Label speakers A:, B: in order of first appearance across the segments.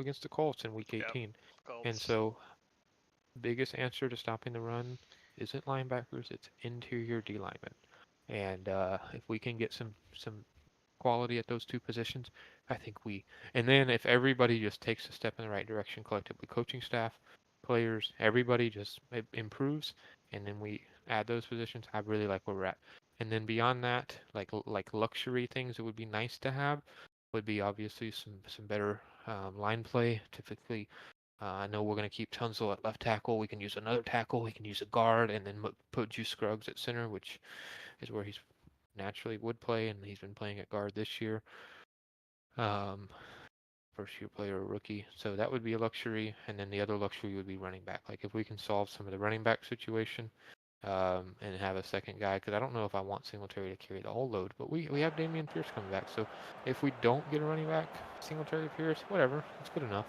A: against the Colts in Week
B: Yep.
A: 18. And
B: Colts.
A: so, biggest answer to stopping the run isn't linebackers; it's interior D linemen. And if we can get some quality at those two positions, I think we. And then if everybody just takes a step in the right direction collectively, coaching staff, players, everybody just improves, and then we add those positions, I really like where we're at. And then beyond that, like luxury things that would be nice to have would be obviously some better line play. Typically, I know we're going to keep Tunzel at left tackle. We can use another tackle. We can use a guard, and then put Juice Scruggs at center, which is where he's naturally would play, and he's been playing at guard this year. Um, First year player or rookie. So that would be a luxury. And then the other luxury would be running back. Like if we can solve some of the running back situation and have a second guy, because I don't know if I want Singletary to carry the whole load, but we have Damian Pierce coming back. So if we don't get a running back, Singletary Pierce, whatever, it's good enough.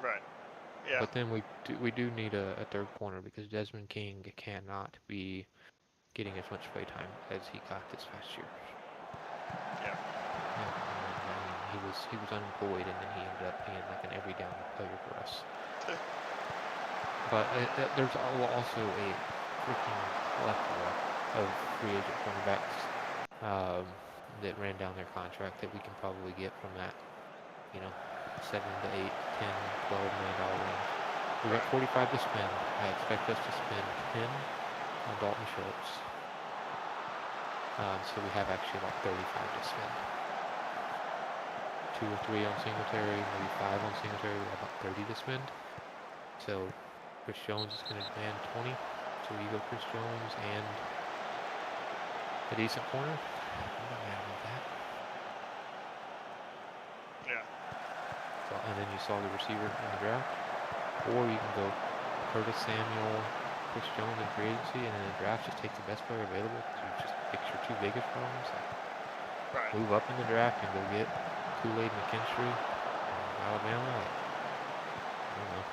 B: Right. Yeah.
A: But then we do need a third corner because Desmond King cannot be getting as much play time as he got this past year.
B: Yeah.
A: Yeah, and he was unemployed, and then he ended up being like an every down player for us. But there's also a freaking plethora of free agent cornerbacks that ran down their contract that we can probably get from that, 7 to 8, 10, $12 million range. We got 45 to spend. I expect us to spend 10 on Dalton Schultz. So we have actually about 35 to spend. 2 or 3 on Singletary, maybe 5 on Singletary. We have about 30 to spend. So Chris Jones is going to demand 20. So you go Chris Jones and a decent corner. I'm not mad about that.
B: Yeah.
A: So, and then you saw the receiver in the draft. Or you can go Curtis Samuel, Chris Jones in free agency, and in the draft just take the best player available because you just fix your two biggest problems. Like move up in the draft and go get Kool-Aid McKinstry from Alabama. Like, I don't know.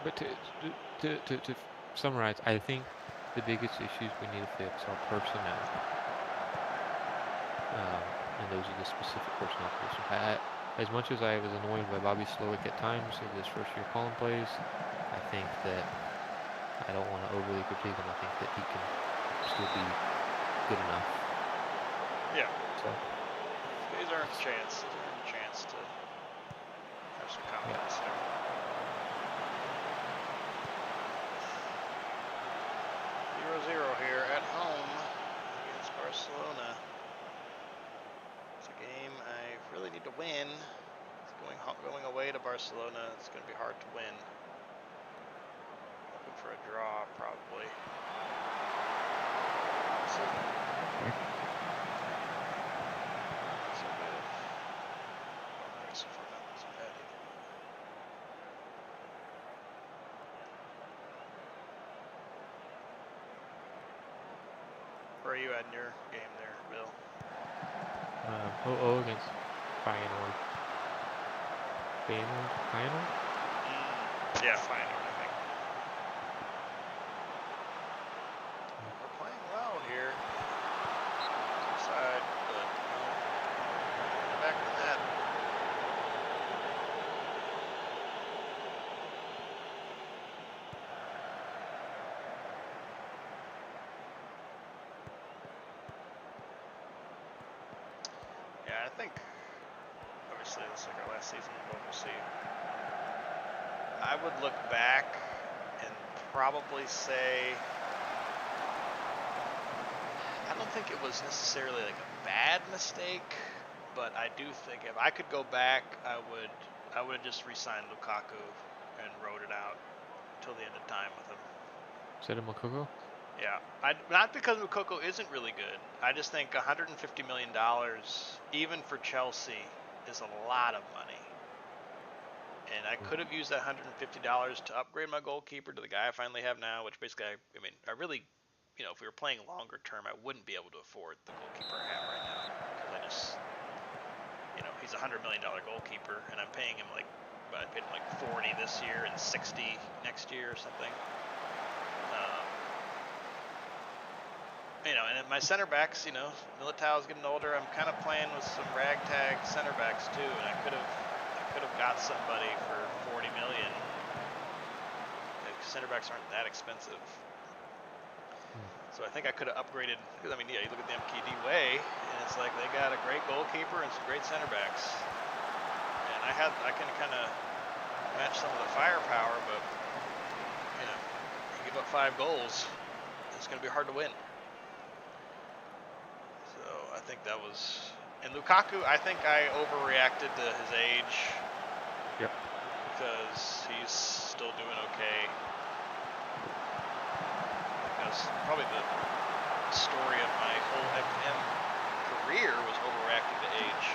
A: But to summarize, I think the biggest issues we need to fix are personnel, and those are the specific personnel positions. As much as I was annoyed by Bobby Slowick at times of his first year calling plays, I think that I don't want to overly critique him. I think that he can still be good enough.
B: Yeah.
A: So
B: he's earned a chance. He's earned a chance to have some confidence there. 0-0 here at home against Barcelona. It's a game I really need to win. It's going away to Barcelona. It's going to be hard to win. Looking for a draw, probably. Where are you at in your game there, Bill?
A: 0-0 against Feyenoord. Feyenoord?
B: Yeah, Feyenoord, I think. We're playing well here. Side, but back to that. Yeah, I think obviously this is like our last season, but we'll see. I would look back and probably say I don't think it was necessarily like a bad mistake, but I do think if I could go back, I would have just re-signed Lukaku and rode it out until the end of time with him.
A: Instead of Moukoko?
B: Yeah, not because Moukoko isn't really good. I just think $150 million, even for Chelsea, is a lot of money. And I could have used that $150 to upgrade my goalkeeper to the guy I finally have now, which basically, I really, if we were playing longer term, I wouldn't be able to afford the goalkeeper I have right now. Because I just, he's a $100 million goalkeeper, and I'm paying him I paid him like 40 this year and 60 next year or something. And my center backs, Militao's getting older. I'm kind of playing with some ragtag center backs too, and I could have got somebody for 40 million. Like, center backs aren't that expensive,
A: Hmm.
B: so I think I could have upgraded. Because you look at the MKD way, and it's like they got a great goalkeeper and some great center backs, and I can kind of match some of the firepower, but you give up 5 goals, it's going to be hard to win. So I think that was. And Lukaku, I think I overreacted to his age
A: Yep.
B: because he's still doing okay. Because probably the story of my whole FM career was overreacting to age.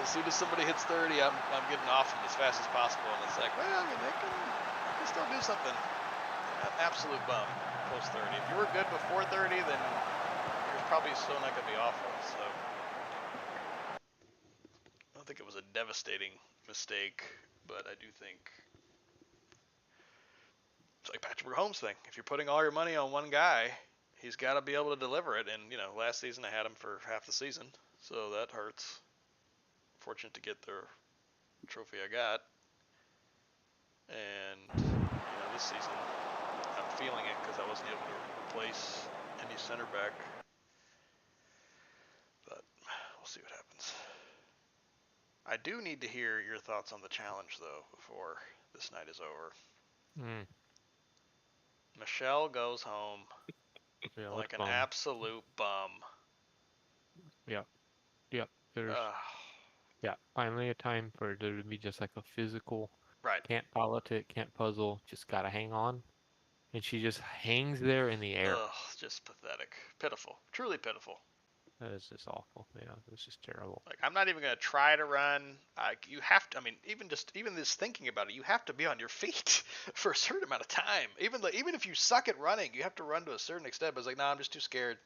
B: As soon as somebody hits 30, I'm getting off them as fast as possible, and it's like, well, they can still do something. An absolute bum post 30. If you were good before 30, then you're probably still not going to be awful. So I don't think it was a devastating mistake, but I do think it's like Patrick Mahomes thing. If you're putting all your money on one guy, he's got to be able to deliver it. And last season I had him for half the season, so that hurts. Fortunate to get the trophy I got, and this season I'm feeling it because I wasn't able to replace any center back. But we'll see what happens. I do need to hear your thoughts on the challenge, though, before this night is over.
A: Mm.
B: Michelle goes home
A: Yeah, what
B: like
A: a
B: an
A: bum.
B: absolute bum.
A: Yep. Yep. There's
B: Ugh.
A: yeah. Finally, a time for there to be just like a physical.
B: Right.
A: Can't politic, can't puzzle. Just gotta hang on, and she just hangs there in the air.
B: Ugh. Just pathetic. Pitiful. Truly pitiful.
A: That is just awful. Yeah, it's just terrible.
B: Like, I'm not even gonna try to run. You have to. I mean, even this thinking about it, you have to be on your feet for a certain amount of time. Even if you suck at running, you have to run to a certain extent. But it's like, nah, I'm just too scared.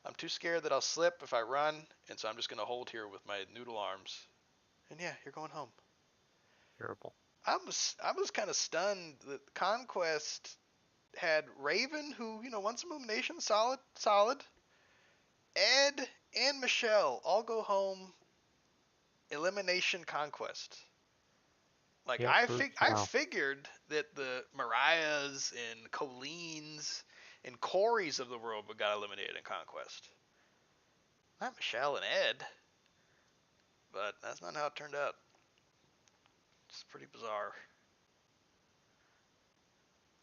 B: I'm too scared that I'll slip if I run, and so I'm just gonna hold here with my noodle arms. And yeah, you're going home.
A: Terrible.
B: I was kind of stunned that Conquest had Raven, who won some elimination, solid. Ed and Michelle all go home elimination Conquest. Like
A: Yep. First.
B: I
A: Wow.
B: figured that the Mariahs and Coleens and Corys of the world would got eliminated in Conquest. Not Michelle and Ed, but that's not how it turned out. It's pretty bizarre.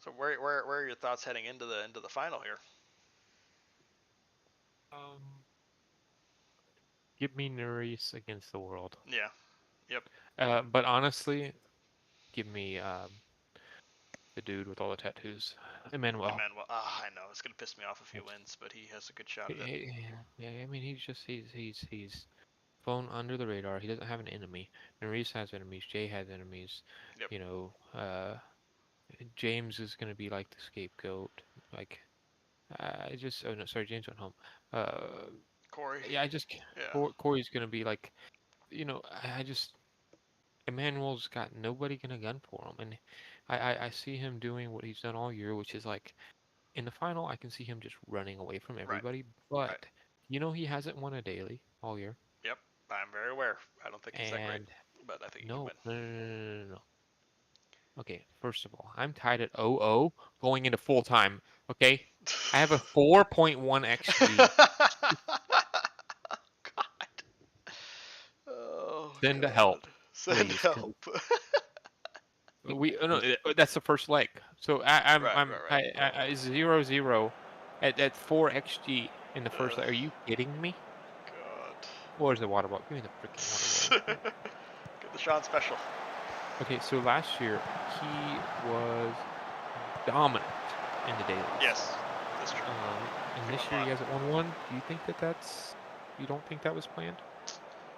B: So where are your thoughts heading into the final here?
A: Um. Give me Nerys against the world.
B: Yeah. Yep.
A: But honestly, give me the dude with all the tattoos, Emmanuel.
B: Emmanuel. I know it's gonna piss me off if he wins, but he has a good shot at it.
A: Yeah, I mean he's flown under the radar. He doesn't have an enemy. Nerys has enemies. Jay has enemies.
B: Yep.
A: You know, James is gonna be like the scapegoat. Like I just oh no sorry James went home. Uh,
B: Corey.
A: yeah,
B: Yeah.
A: Corey's gonna be like I just Emmanuel's got nobody gonna gun for him, and I see him doing what he's done all year, which is like in the final, I can see him just running away from
B: Right.
A: everybody.
B: Right.
A: But he hasn't won a daily all year,
B: Yep. I'm very aware. I don't think he's that great,
A: and
B: but I think he can
A: no,
B: win.
A: no, no, no, no, no, no. Okay, first of all, I'm tied at 0-0 going into full time. Okay, I have a 4.1 xG.
B: God. Oh
A: Send help,
B: God. Send
A: please, because
B: help.
A: we no, that's the first leg. So
B: Right. Right. Right.
A: I 0-0 at 4 xg in the first
B: Ugh,
A: leg. Are you kidding me?
B: God.
A: Where's the water bottle? Give me the freaking water bottle.
B: Get the Sean special.
A: Okay, so last year he was dominant in the dailies.
B: Yes, that's true.
A: And
B: He won
A: this
B: a
A: year
B: lot.
A: he hasn't won one. Do you think you don't think that was planned?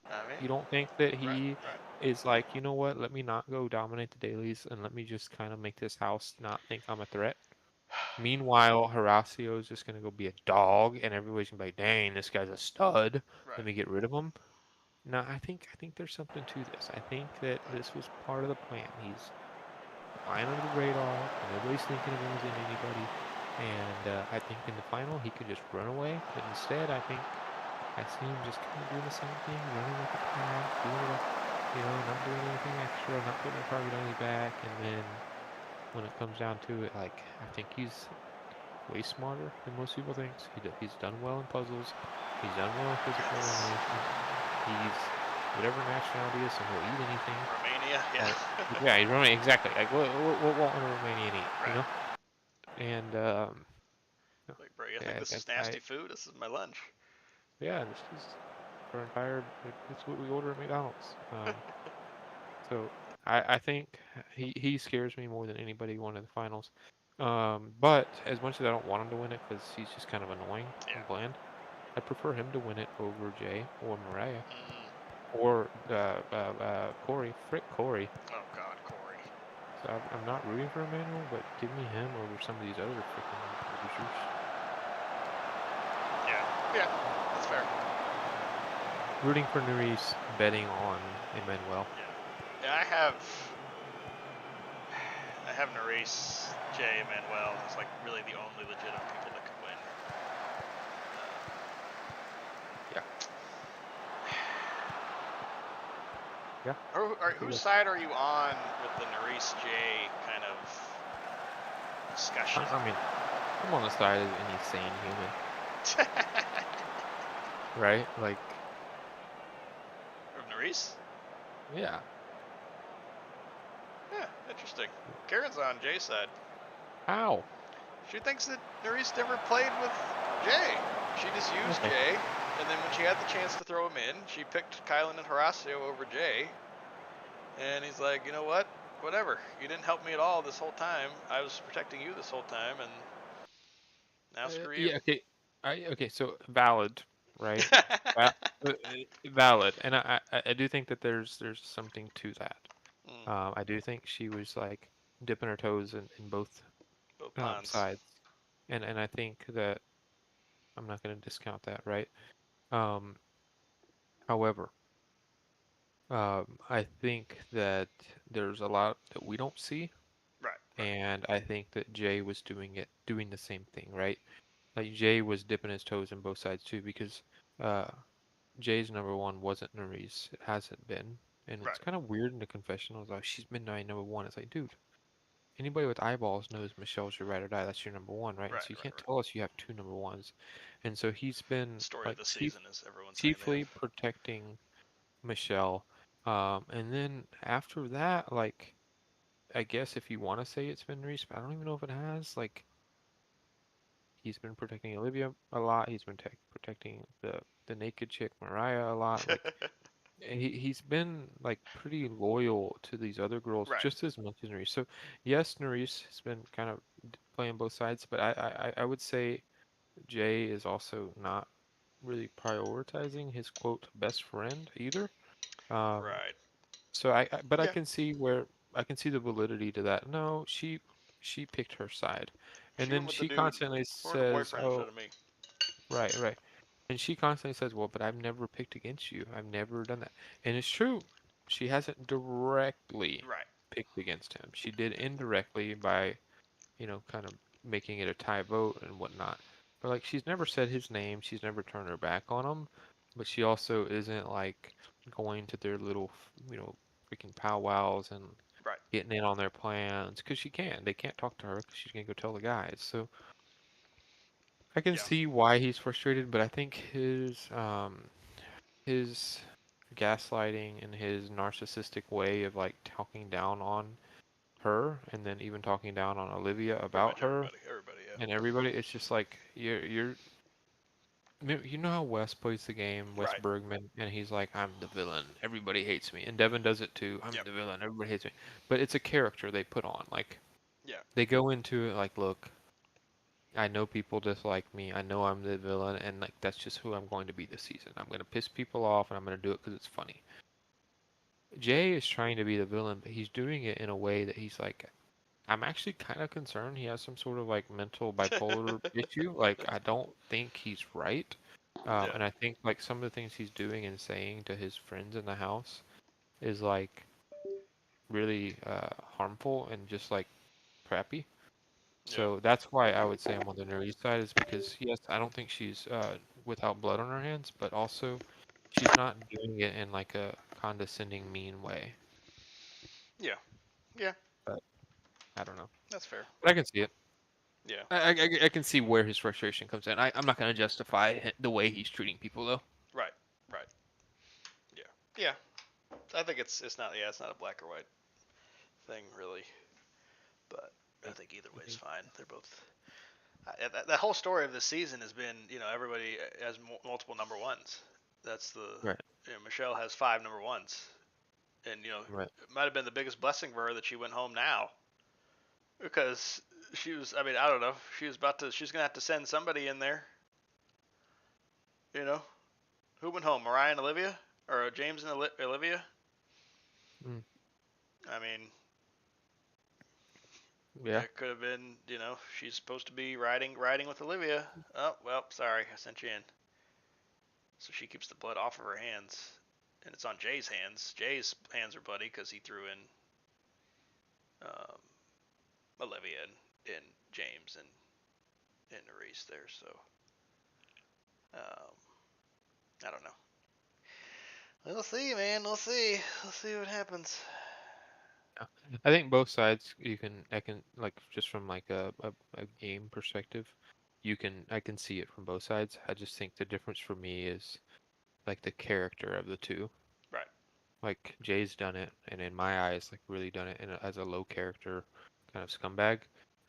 B: I mean,
A: You don't think that
B: right.
A: he
B: Right.
A: is like, you know what, let me not go dominate the dailies and let me just kind of make this house not think I'm a threat? Meanwhile, Horacio is just going to go be a dog and everybody's going to be like, dang, this guy's a stud. Let
B: Right.
A: me get rid of him. No, I think there's something to this. I think that this was part of the plan. He's flying under the radar, and nobody's thinking of him as in anybody. And I think in the final he could just run away, but instead I see him just kind of doing the same thing, running like a pad, doing it, not doing anything extra, not putting a target on his back, and then when it comes down to it, like I think he's way smarter than most people think. He's done well in puzzles. He's done well in physical
B: Yes.
A: elimination. He's whatever nationality is, so he'll eat anything.
B: Romania, yeah.
A: Like, yeah, he's Romanian, exactly. Like what won't a Romanian eat,
B: Right.
A: And
B: Like, bro, you think
A: yeah,
B: this is nasty food? This is my lunch.
A: yeah, this is our entire. It's what we order at McDonald's. So I think he scares me more than anybody won in the finals. But as much as I don't want him to win it because he's just kind of annoying
B: Yeah.
A: and bland, I prefer him to win it over Jay or Mariah
B: Mm.
A: or Corey. Frick Corey.
B: Oh God, Corey.
A: So I'm not rooting for Emmanuel, but give me him over some of these other freaking losers.
B: Yeah. Yeah. That's fair.
A: Rooting for Nerys, betting on Emmanuel.
B: Yeah. Yeah. I have Nerys, Jay, Manuel as like really the only legitimate people that could win.
A: Yeah. Yeah.
B: Whose side are you on with the Nerys Jay kind of discussion?
A: I mean, I'm on the side of any sane human, right? Like,
B: From Nerys?
A: yeah.
B: Yeah, interesting. Karen's on Jay's side.
A: How?
B: She thinks that Nerys never played with Jay. She just used
A: Okay.
B: Jay, and then when she had the chance to throw him in, she picked Kylan and Horacio over Jay. And he's like, you know what? Whatever. You didn't help me at all this whole time. I was protecting you this whole time, and now screw you.
A: Yeah. Okay. Okay. So valid, right? Va- Valid, and I do think that there's something to that.
B: Mm,
A: I do think she was like dipping her toes in both
B: both ponds.
A: sides, and I think that I'm not going to discount that, right? Um, However, I think that there's a lot that we don't see,
B: Right, right,
A: and I think that Jay was doing the same thing, right? Like Jay was dipping his toes in both sides too, because uh, Jay's number one wasn't Nerys. It hasn't been, and it's
B: right,
A: kind of weird in the confessionals. Like she's been my number one. It's like, dude, anybody with eyeballs knows Michelle's your ride or die. That's your number one, right? And
B: right,
A: so you
B: right,
A: can't
B: right.
A: tell us you have two number ones. And so he's been
B: Story of
A: like
B: the season is everyone saying they
A: chiefly
B: have.
A: protecting Michelle. And then after that, like I guess if you want to say it's been Reese, but I don't even know if it has. Like he's been protecting Olivia a lot. He's been protecting the naked chick Mariah a lot. Like he's been like pretty loyal to these other girls
B: Right.
A: just as much as Nerys. So yes, Nerys has been kind of playing both sides, but I would say Jay is also not really prioritizing his quote best friend either. Um,
B: Right.
A: so but I
B: Yeah.
A: can see where I can see the validity to that. No, she picked her side, and
B: She went
A: then
B: with the
A: she
B: dude
A: constantly
B: or her
A: says,
B: boyfriend instead
A: "Oh,
B: of me.
A: right, right." And she constantly says, "Well, but I've never picked against you. I've never done that." And it's true. She hasn't directly
B: Right.
A: picked against him. She did indirectly by, kind of making it a tie vote and whatnot. But like she's never said his name. She's never turned her back on him. But she also isn't like going to their little, freaking powwows and
B: Right.
A: getting in on their plans because she can. They can't talk to her because she's gonna go tell the guys. So I can
B: Yeah.
A: see why he's frustrated, but I think his gaslighting and his narcissistic way of like talking down on her and then even talking down on Olivia
B: Pretty
A: about
B: much
A: her
B: everybody. Everybody, yeah.
A: and everybody, it's just like you know how Wes plays the game, Wes
B: Right.
A: Bergman, and he's like, I'm the villain, everybody hates me, and Devin does it too, I'm
B: Yep.
A: the villain, everybody hates me, but it's a character they put on, like
B: Yeah.
A: they go into it like, look, I know people dislike me. I know I'm the villain, and like that's just who I'm going to be this season. I'm going to piss people off, and I'm going to do it because it's funny. Jay is trying to be the villain, but he's doing it in a way that he's like, I'm actually kind of concerned he has some sort of like mental bipolar issue. Like, I don't think he's right.
B: Yeah.
A: And I think like some of the things he's doing and saying to his friends in the house is like really harmful and just like crappy.
B: Yeah.
A: So that's why I would say I'm on the Nerys side, is because yes, I don't think she's without blood on her hands, but also she's not doing it in like a condescending, mean way.
B: Yeah. Yeah.
A: But I don't know.
B: That's fair.
A: But I can see it.
B: Yeah.
A: I can see where his frustration comes in. I'm not going to justify the way he's treating people though.
B: Right. Right. Yeah. Yeah. I think it's not. Yeah. It's not a black or white thing really, but I
A: I
B: think either way is
A: think
B: fine. They're both. The whole story of this season has been, everybody has multiple number ones. That's the,
A: right,
B: Michelle has five number ones, and
A: right.
B: it might have been the biggest blessing for her that she went home now, because she was. I mean, I don't know. She was about to. She's gonna have to send somebody in there. You know, who went home? Mariah and Olivia, or James and Olivia?
A: Mm,
B: I mean,
A: yeah.
B: it could have been. She's supposed to be riding with Olivia. Oh well, sorry, I sent you in. So she keeps the blood off of her hands, and it's on Jay's hands. Jay's hands are bloody because he threw in um, Olivia and James and Reese there. So um, I don't know. We'll see, man. We'll see. We'll see what happens.
A: Yeah. I think both sides I can like just from like a game perspective, I can see it from both sides. I just think the difference for me is like the character of the two.
B: Right.
A: Like Jay's done it, and in my eyes, like really done it as a low character kind of scumbag,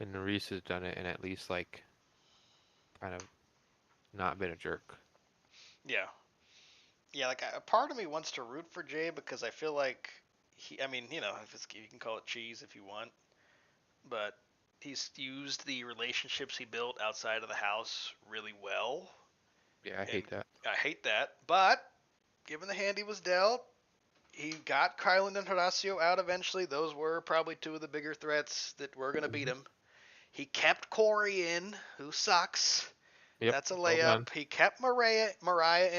A: and Nerys has done it and at least like kind of not been a jerk.
B: Yeah. Yeah. Like a part of me wants to root for Jay because I feel like he. I mean, if you can call it cheese if you want, but he's used the relationships he built outside of the house really well,
A: Yeah, I
B: and
A: hate that.
B: I hate that. But given the hand he was dealt, he got Kylan and Horacio out eventually. Those were probably two of the bigger threats that were going to beat
A: Hmm.
B: him. He kept Corey in, who sucks.
A: Yep,
B: That's a
A: well done.
B: layup. He kept Mariah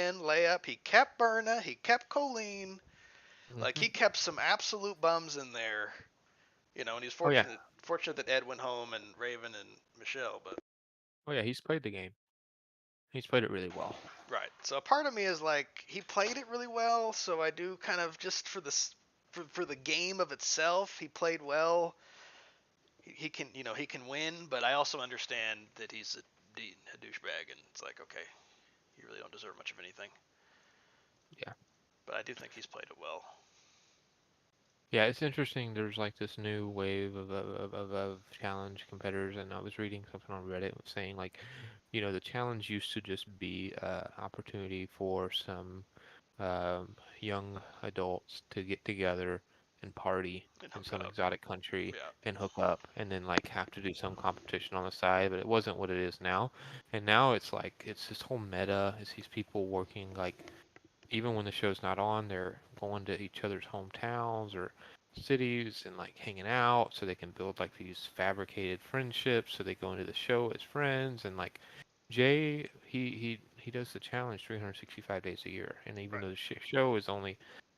B: in, layup. He kept Berna. He kept Colleen. Like,
A: Hmm.
B: he kept some absolute bums in there. And he's
A: Oh yeah,
B: fortunate that Ed went home and Raven and Michelle. But
A: oh yeah, he's played the game. He's played it really well.
B: right. So a part of me is like, he played it really well. So I do kind of just for the game of itself, he played well. He can he can win, but I also understand that he's a douchebag, and it's like, okay, you really don't deserve much of anything.
A: Yeah.
B: But I do think he's played it well.
A: Yeah, it's interesting. There's like this new wave of challenge competitors, and I was reading something on Reddit saying like, the challenge used to just be an opportunity for some young adults to get together and party
B: And
A: in
B: hook
A: some
B: up.
A: exotic country
B: Yeah.
A: and hook up, and then like have to do some competition on the side. But it wasn't what it is now, and now it's like it's this whole meta. It's these people working like even when the show's not on, they're going to each other's hometowns or cities and like hanging out so they can build like these fabricated friendships so they go into the show as friends and like Jay he does the challenge 365 days a year, and even
B: Right.
A: though the show is only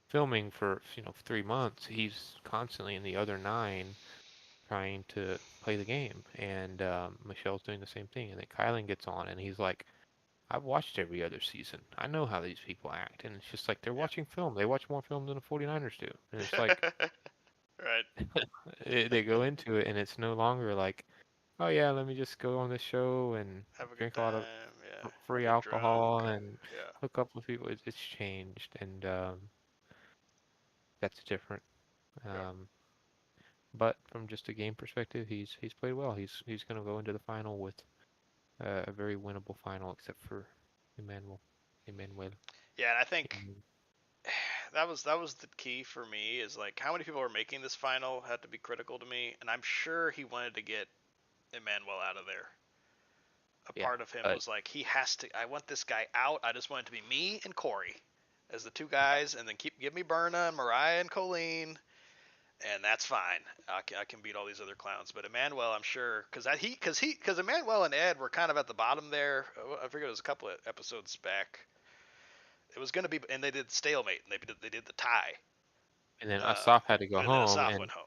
A: filming for 3 months, he's constantly in the other nine trying to play the game, and Michelle's doing the same thing, and then Kylan gets on and he's like, I've watched every other season. I know how these people act. And it's just like they're
B: Yeah.
A: watching film. They watch more film than the 49ers do. And it's like
B: Right.
A: they go into it and it's no longer like, oh yeah, let me just go on this show and
B: Have a good
A: drink a lot of
B: time. Yeah.
A: free
B: Get drunk.
A: alcohol and
B: Yeah.
A: hook up with people. It's changed. And that's different.
B: Yeah.
A: Um, but from just a game perspective, he's played well. He's going to go into the final with a very winnable final, except for Emmanuel. Emmanuel.
B: Yeah, and I think that was the key for me is like how many people were making this final had to be critical to me, and I'm sure he wanted to get Emmanuel out of there. A
A: Yeah.
B: part of him was like, he has to. I want this guy out. I just want it to be me and Corey as the two guys, and then give me Berna and Mariah and Colleen, and that's fine. I can beat all these other clowns. But Emmanuel, I'm sure, because Emmanuel and Ed were kind of at the bottom there. I forget, it was a couple of episodes back. It was going to be, and they did stalemate, and they did the tie,
A: And then
B: uh,
A: Asaf had to go
B: and then
A: home,
B: Asaf
A: and
B: went home.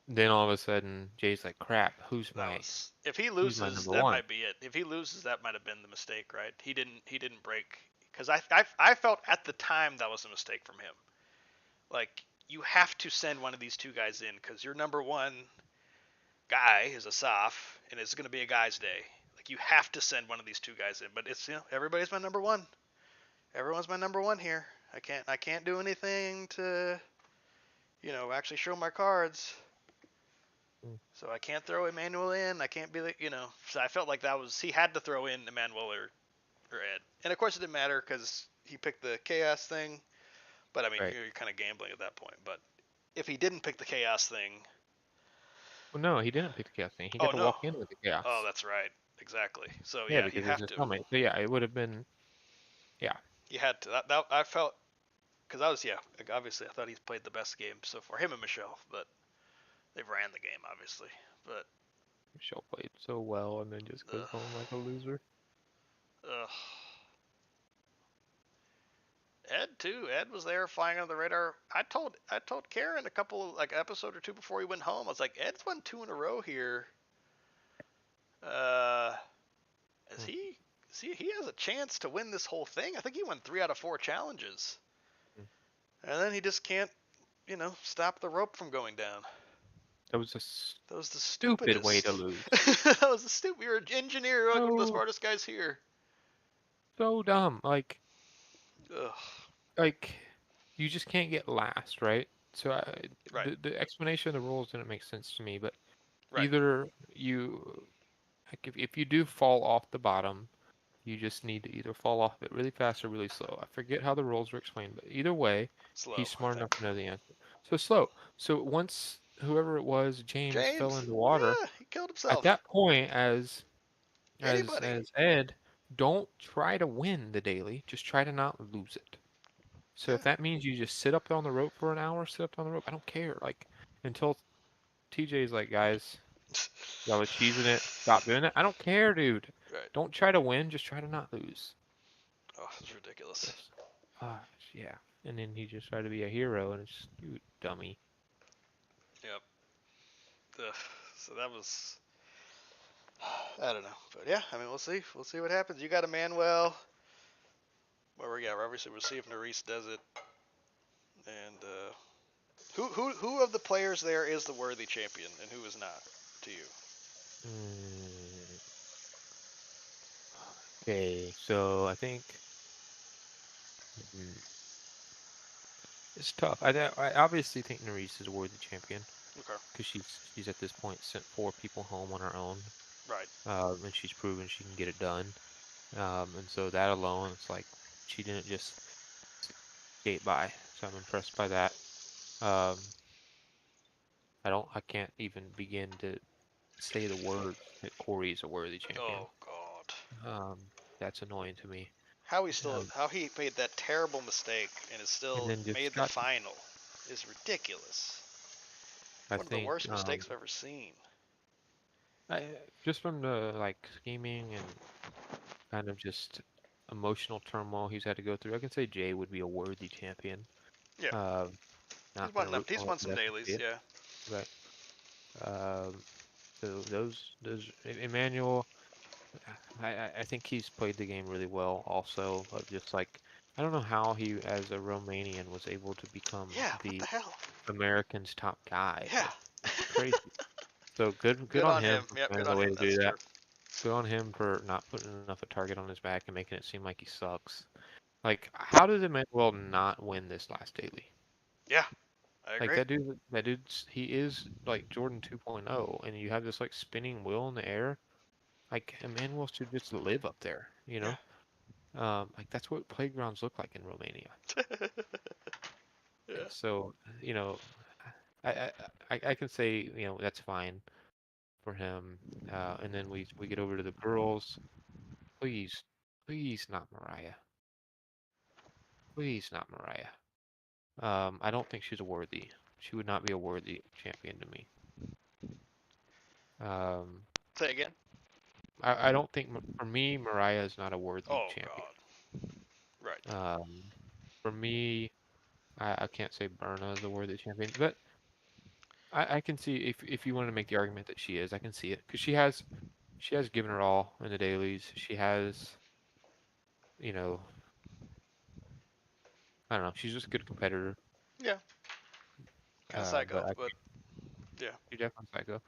A: then all of a sudden Jay's like, crap,
B: That was if he
A: who's my
B: loses,
A: number
B: that
A: one?
B: might be it. If he loses, that might have been the mistake, right? He didn't break because I felt at the time that was a mistake from him. Like you have to send one of these two guys in because your number one guy is a Asaf, and it's going to be a guy's day. Like you have to send one of these two guys in. But it's everybody's my number one. Everyone's my number one here. I can't do anything to actually show my cards.
A: Mm,
B: So I can't throw Emmanuel in. I can't be the. So I felt like that was he had to throw in Emmanuel or Ed. And of course it didn't matter because he picked the chaos thing. But I mean
A: right.
B: you're kind of gambling at that point. But if he didn't pick the chaos thing,
A: Well, no, he didn't pick the chaos thing. He
B: oh
A: got to
B: no,
A: walk in with the
B: oh
A: chaos.
B: that's right, exactly. So
A: Yeah,
B: yeah, you
A: because it's
B: have
A: his
B: to.
A: cellmate. So yeah, it would have been yeah.
B: You had to. That I felt because I was like, obviously I thought he's played the best game so far. Him and Michelle, but they've ran the game obviously. But
A: Michelle played so well and then just goes
B: ugh,
A: home like a loser.
B: ugh. Ed too. Ed was there flying under the radar. I told Karen a couple like episode or two before he went home. I was like, Ed's won two in a row here. Uh, is
A: Mm,
B: he? See, he has a chance to win this whole thing. I think he won 3 out of 4 challenges,
A: mm.
B: and then he just can't, stop the rope from going down.
A: That was a
B: That was the
A: stupid way to
B: stupidest.
A: lose.
B: That was the stupid. You're an engineer. You're like one of the
A: So
B: smartest guys here.
A: so dumb.
B: Ugh.
A: Like you just can't get last, right? So
B: Right.
A: the explanation of the rules didn't make sense to me, but
B: Right.
A: either you like if you do fall off the bottom, you just need to either fall off it really fast or really slow. I forget how the rules were explained, but either way,
B: Slow.
A: he's
B: I
A: smart enough
B: think.
A: to know the answer. So slow. So once whoever it was, James, fell
B: James.
A: into water,
B: Yeah, he killed
A: at
B: himself.
A: that point, as
B: Anybody.
A: Ed, don't try to win the daily. Just try to not lose it. So
B: Yeah.
A: if that means you just sit up on the rope for an hour, sit up on the rope. I don't care. Like until TJ's like, guys, y'all are cheesing it. Stop doing it. I don't care, dude.
B: Right.
A: Don't try to win. Just try to not lose.
B: Oh, it's ridiculous.
A: Yes. Yeah. And then he just tried to be a hero, and it's you dummy.
B: Yep. Ugh. So that was. I don't know, but yeah. I mean, we'll see. We'll see what happens. You got Emmanuel. Well, yeah. Obviously, we'll see if Nerys does it. And who of the players there is the worthy champion, and who is not to you?
A: Mm, okay, so I think mm, it's tough. I obviously think Nerys is a worthy champion
B: Okay.
A: because she's at this point sent 4 people home on her own,
B: Right.
A: and she's proven she can get it done. And so that alone, it's like she didn't just skate by. So I'm impressed by that. Um, I can't even begin to say the words that Corey is a worthy champion.
B: Oh God.
A: That's annoying to me. Um,
B: How he made that terrible mistake and is
A: and
B: still
A: then just
B: made the
A: got,
B: final is ridiculous.
A: I
B: One of the
A: think,
B: worst mistakes I've ever seen.
A: just from the like scheming and kind of just emotional turmoil he's had to go through, I can say Jay would be a worthy champion.
B: Yeah,
A: Uh, Not gonna root
B: he's
A: for him
B: won
A: to
B: some
A: death to see
B: dailies.
A: it,
B: Yeah,
A: but um, so those Emmanuel, I think he's played the game really well. Also, of just like I don't know how he, as a Romanian, was able to become
B: yeah. What the
A: the
B: hell?
A: Americans' top guy.
B: Yeah.
A: Like it's crazy. So good
B: Good
A: on
B: on
A: him
B: him.
A: for
B: Yep, good
A: finding a
B: on
A: way
B: him.
A: to do
B: That's
A: that.
B: true.
A: Good on him for not putting enough a target on his back and making it seem like he sucks. Like, how did Emmanuel not win this last daily?
B: Yeah, I
A: Like
B: agree.
A: that dude's he is like Jordan 2.0, and you have this like spinning wheel in the air. Like Emmanuel should just live up there, you
B: Yeah.
A: know? Like that's what playgrounds look like in Romania.
B: Yeah.
A: So, you know, I I, I can say, that's fine for him. And then we get over to the girls. Please, please not Mariah. Please not Mariah. I don't think she's a worthy. She would not be a worthy champion to me. Um,
B: Say again.
A: I don't think for me Mariah is not a worthy
B: Oh
A: champion.
B: God. Right.
A: For me, I can't say Berna is a worthy champion, but I can see if you want to make the argument that she is, I can see it because she has given her all in the dailies. She has, you know, I don't know. She's just a good competitor.
B: Yeah, kind of psycho,
A: But I
B: but yeah.
A: she's definitely psycho.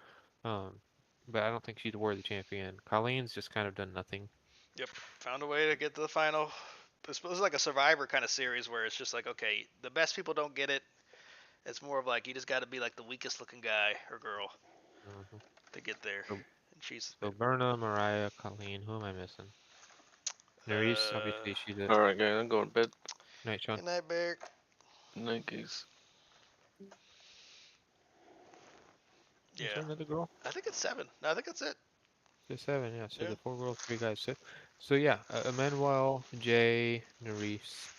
A: Um, but I don't think she's a worthy champion. Colleen's just kind of done nothing.
B: Yep, found a way to get to the final. This was like a Survivor kind of series where it's just like, okay, the best people don't get it. It's more of like you just got to be like the weakest looking guy or girl
A: Hmm.
B: to get there,
A: So,
B: and she's
A: so Berna, Mariah, Colleen. Who am I missing? Nerys,
B: uh.
A: obviously she's a
C: All right, guys, I'm going to bed.
A: night Sean.
B: Good night, Bear.
C: Nikes.
A: Is
B: Yeah,
A: there another girl?
B: I think it's 7. No, I think that's it.
A: Just seven, yeah. So
B: Yeah.
A: the four girls, three guys. So yeah, Emmanuel, Jay, Nerys.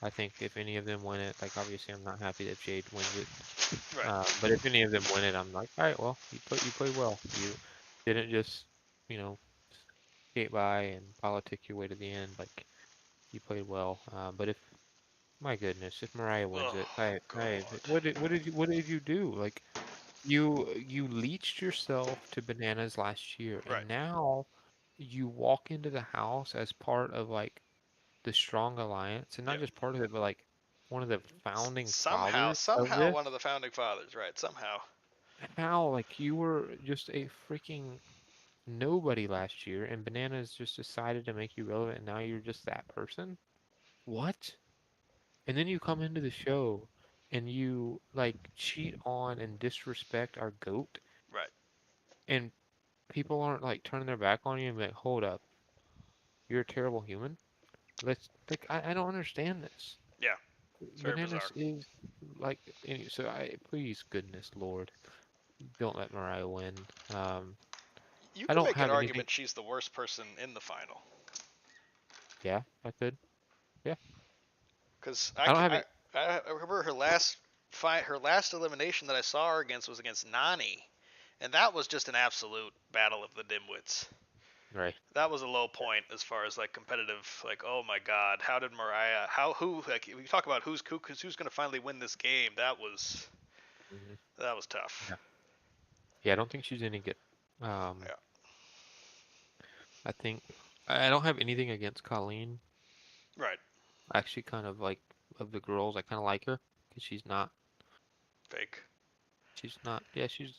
A: I think if any of them win it, like obviously I'm not happy that Jade wins it.
B: Right.
A: But if any of them win it, I'm like, all right, well, you played well. You didn't just, you know, skate by and politic your way to the end. Like you played well. But if my goodness, if Mariah wins
B: Oh
A: it,
B: God.
A: what did you do? Like you leached yourself to bananas last year,
B: Right.
A: and now you walk into the house as part of like the strong alliance, and
B: Yeah.
A: not just part of it, but like one of the founding
B: Somehow,
A: fathers of this.
B: one of the founding fathers. Right. Somehow.
A: How like you were just a freaking nobody last year, and bananas just decided to make you relevant, and now you're just that person. What? And then you come into the show and you like cheat on and disrespect our goat,
B: Right.
A: and people aren't like turning their back on you and be like, hold up, you're a terrible human. Let's like I don't understand this.
B: Yeah. It's very bizarre.
A: Bananas is like so I please goodness Lord, don't let Mariah win.
B: You
A: I
B: can
A: don't
B: make an
A: have anything.
B: argument she's the worst person in the final.
A: Yeah, I could. Yeah,
B: Because
A: I don't have
B: I,
A: it.
B: I remember her last fight, her last elimination that I saw her against was against Nani, and that was just an absolute battle of the dimwits.
A: Right.
B: That was a low point as far as like competitive. Like, oh my God, how did Mariah? How who? Like, we talk about who's going to finally win this game.
A: Hmm.
B: That was tough.
A: Yeah. Yeah, I don't think she's any good. Um,
B: Yeah.
A: I think I don't have anything against Colleen.
B: Right.
A: I actually kind of like of the girls. I kind of like her because
B: Fake.
A: she's not. Yeah, she's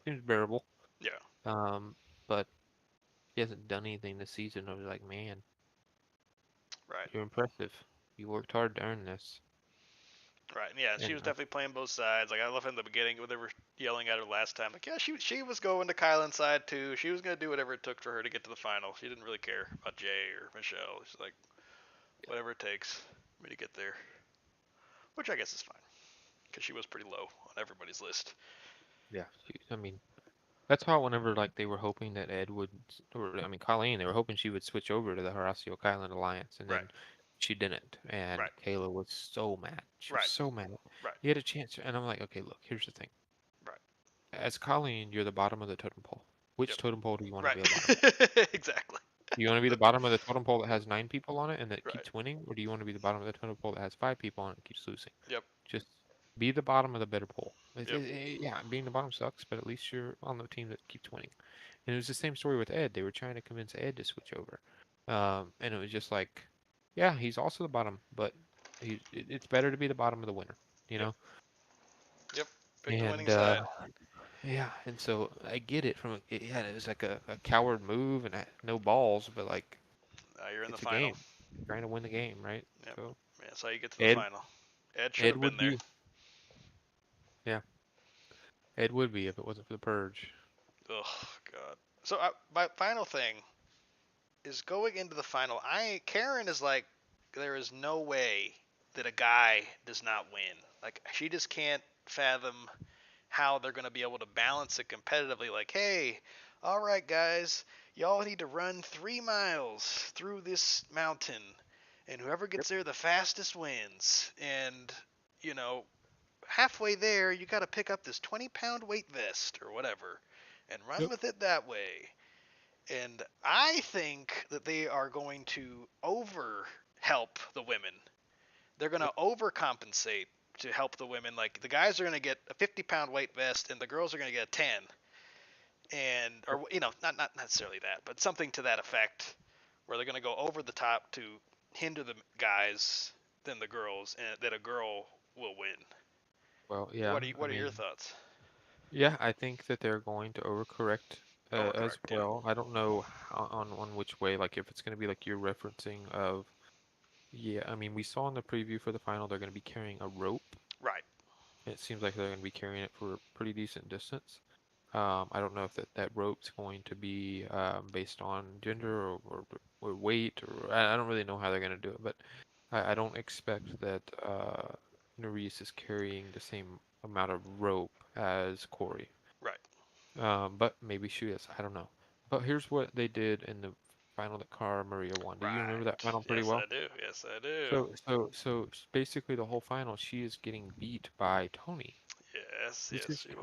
A: seems bearable.
B: Yeah.
A: Um, but she hasn't done anything this season. I was like, man,
B: Right.
A: you're impressive. You worked hard to earn this.
B: Right. Yeah, she
A: And
B: was definitely playing both sides. Like I love in the beginning when they were yelling at her last time. Like, yeah, she was going to Kylan's side too. She was gonna do whatever it took for her to get to the final. She didn't really care about Jay or Michelle. She's like, whatever it takes for me to get there, which I guess is fine because she was pretty low on everybody's list.
A: yeah, I mean, that's how whenever like they were hoping that Ed would, or I mean, Colleen, they were hoping she would switch over to the Horacio Kylan alliance, and
B: Right.
A: then she didn't. And
B: Right.
A: Kayla was so mad. She was
B: Right.
A: so mad.
B: Right.
A: You had a chance, and I'm like, okay, look, here's the thing.
B: Right.
A: As Colleen, you're the bottom of the totem pole. Which
B: Yep.
A: totem pole do you want to
B: Right.
A: be the bottom of?
B: Exactly.
A: Do you want to be the bottom of the totem pole that has 9 people on it and that
B: Right.
A: keeps winning, or do you want to be the bottom of the totem pole that has 5 people on it and keeps losing?
B: Yep.
A: Just be the bottom of the better pole.
B: Yep.
A: Yeah, being the bottom sucks, but at least you're on the team that keeps winning. And it was the same story with Ed. They were trying to convince Ed to switch over, and it was just like, yeah, he's also the bottom, but it's better to be the bottom of the winner, you
B: Yep.
A: know.
B: Yep. Pick the winning
A: And
B: side.
A: yeah, and so I get it from yeah, it was like a coward move and no balls, but like
B: Now you're in the
A: it's a
B: final.
A: game. You're trying to win the game, right?
B: Yep.
A: So
B: Yeah, that's how you get to the
A: Ed
B: final. Ed should
A: Ed
B: have been
A: would
B: there.
A: be yeah, Ed would be if it wasn't for the purge.
B: Oh God. So my final thing is going into the final. Karen is like, there is no way that a guy does not win. Like she just can't fathom how they're going to be able to balance it competitively. Like, hey, all right, guys, y'all need to run 3 miles through this mountain, and whoever
A: Yep.
B: gets there the fastest wins. And you know, halfway there, you got to pick up this 20-pound weight vest or whatever, and run
A: Yep.
B: with it that way. And I think that they are going to over help the women. They're going
A: Yep.
B: to overcompensate to help the women. Like the guys are going to get a 50-pound weight vest, and the girls are going to get a 10, and or not necessarily that, but something to that effect, where they're going to go over the top to hinder the guys than the girls, and that a girl will win.
A: Well, yeah,
B: What are your thoughts?
A: yeah, I think that they're going to overcorrect as
B: Overcorrect, yeah.
A: well. I don't know on which way, like if it's going to be like you're referencing of, yeah, I mean, we saw in the preview for the final they're going to be carrying a rope.
B: Right.
A: It seems like they're going to be carrying it for a pretty decent distance. I don't know if that rope's going to be based on gender or weight, or I don't really know how they're going to do it, but I don't expect that Nerys is carrying the same amount of rope as Corey.
B: Right.
A: But maybe she is. I don't know. But here's what they did in the final that Cara Maria won. Do you remember that
B: Right.
A: final pretty
B: Yes,
A: well?
B: I do. Yes, I do.
A: So basically the whole final, she is getting beat by Tony.
B: Yes,
A: This
B: yes,
A: is
B: she was.